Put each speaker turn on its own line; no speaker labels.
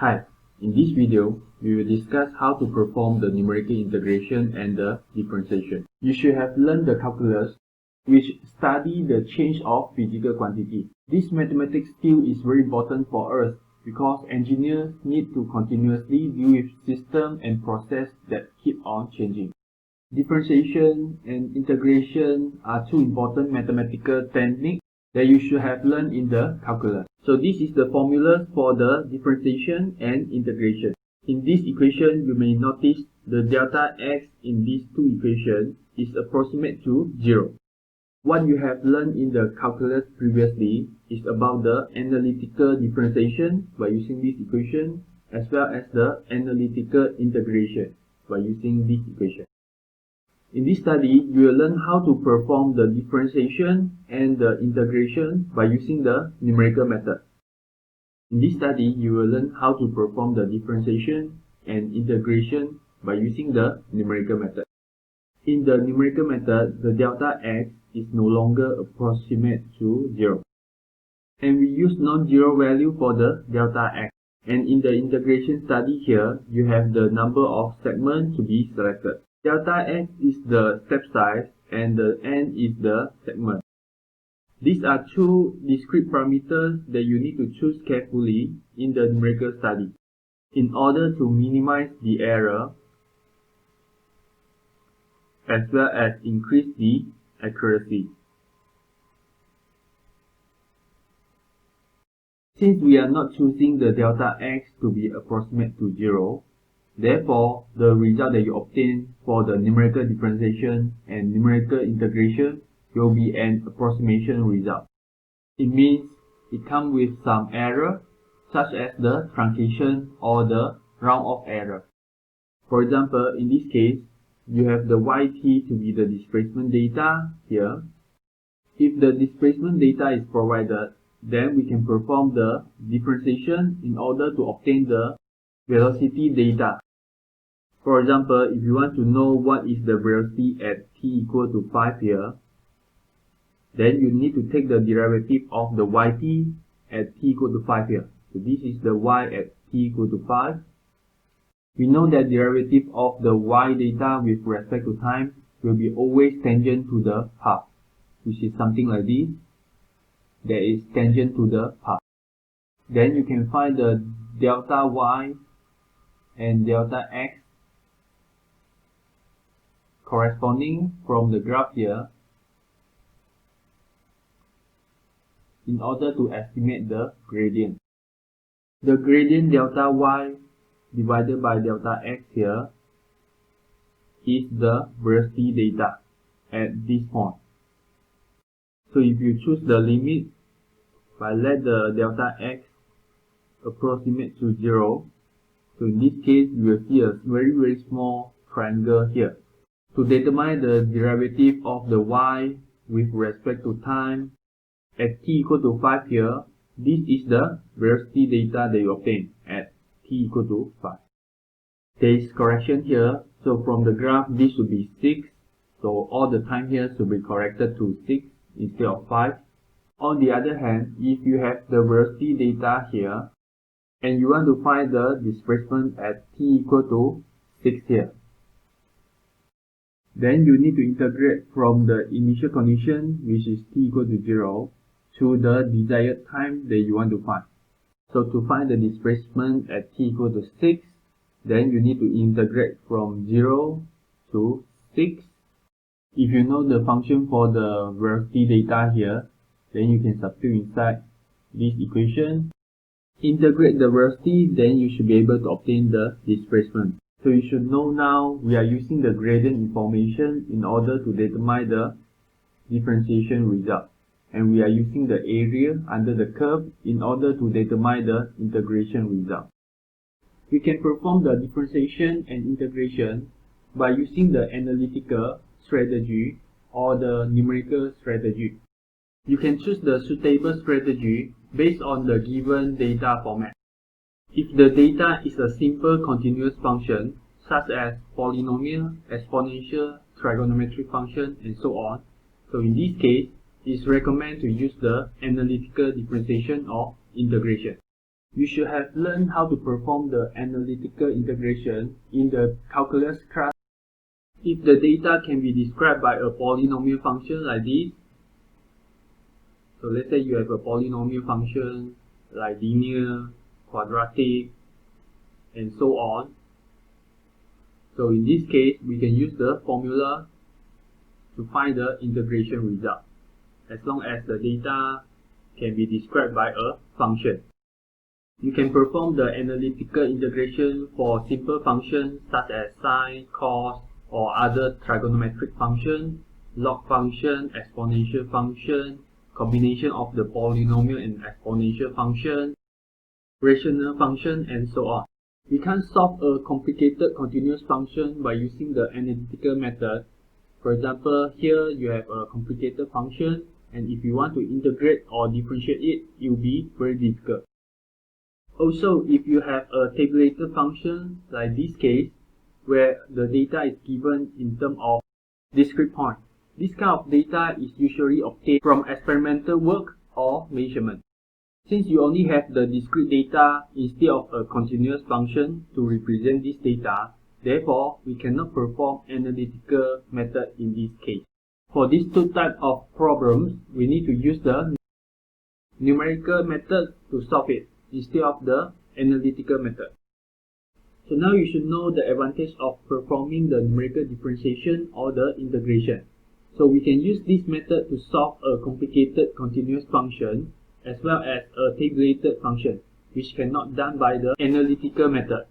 Hi, in this video, we will discuss how to perform the numerical integration and the differentiation. You should have learned the calculus, which study the change of physical quantity. This mathematics skill is very important for us because engineers need to continuously deal with systems and process that keep on changing. Differentiation and integration are two important mathematical techniques that you should have learned in the calculus. So this is the formula for the differentiation and integration. In this equation, you may notice the delta x in these two equations is approximate to 0. What you have learned in the calculus previously is about the analytical differentiation by using this equation, as well as the analytical integration by using this equation. In this study, you will learn how to perform the differentiation and the integration by using the numerical method. In this study, you will learn how to perform the differentiation and integration by using the numerical method. In the numerical method, the delta x is no longer approximate to 0. And we use non-zero value for the delta x. And in the integration study here, you have the number of segments to be selected. Delta x is the step size and the n is the segment. These are two discrete parameters that you need to choose carefully in the numerical study in order to minimize the error as well as increase the accuracy. Since we are not choosing the delta x to be approximate to 0, therefore, the result that you obtain for the numerical differentiation and numerical integration will be an approximation result. It means it comes with some error, such as the truncation or the round-off error. For example, in this case, you have the yt to be the displacement data here. If the displacement data is provided, then we can perform the differentiation in order to obtain the velocity data. For example, if you want to know what is the velocity at t equal to 5 here, then you need to take the derivative of the yt at t equal to 5 here. So this is the y at t equal to 5. We know that derivative of the y data with respect to time will be always tangent to the path, which is something like this. That is tangent to the path. Then you can find the delta y and delta x corresponding from the graph here in order to estimate the gradient. The gradient delta y divided by delta x here is the velocity data at this point. So if you choose the limit by let the delta x approximate to 0, so in this case you will see a very small triangle here. To determine the derivative of the y with respect to time at t equal to 5 here, this is the velocity data that you obtain at t equal to 5. There is correction here, so from the graph this should be 6, so all the time here should be corrected to 6 instead of 5. On the other hand, if you have the velocity data here and you want to find the displacement at t equal to 6 here, then you need to integrate from the initial condition, which is t equal to 0, to the desired time that you want to find. So to find the displacement at t equal to 6, then you need to integrate from 0 to 6. If you know the function for the velocity data here, then you can substitute inside this equation. Integrate the velocity, then you should be able to obtain the displacement. So you should know now we are using the gradient information in order to determine the differentiation result. And we are using the area under the curve in order to determine the integration result. We can perform the differentiation and integration by using the analytical strategy or the numerical strategy. You can choose the suitable strategy based on the given data format. If the data is a simple continuous function, such as polynomial, exponential, trigonometric function, and so on, so in this case, it's recommended to use the analytical differentiation or integration. You should have learned how to perform the analytical integration in the calculus class. If the data can be described by a polynomial function like this, so let's say you have a polynomial function like linear, quadratic, and so on. So in this case, we can use the formula to find the integration result, as long as the data can be described by a function. You can perform the analytical integration for simple functions such as sine, cos, or other trigonometric function, log function, exponential function, combination of the polynomial and exponential function, rational function, and so on. We can solve a complicated continuous function by using the analytical method. For example, here you have a complicated function, and if you want to integrate or differentiate it, it will be very difficult. Also, if you have a tabulated function, like this case, where the data is given in terms of discrete point, this kind of data is usually obtained from experimental work or measurement. Since you only have the discrete data instead of a continuous function to represent this data, therefore, we cannot perform analytical method in this case. For these two types of problems, we need to use the numerical method to solve it, instead of the analytical method. So now you should know the advantage of performing the numerical differentiation or the integration. So we can use this method to solve a complicated continuous function as well as a tabulated function, which cannot done by the analytical method.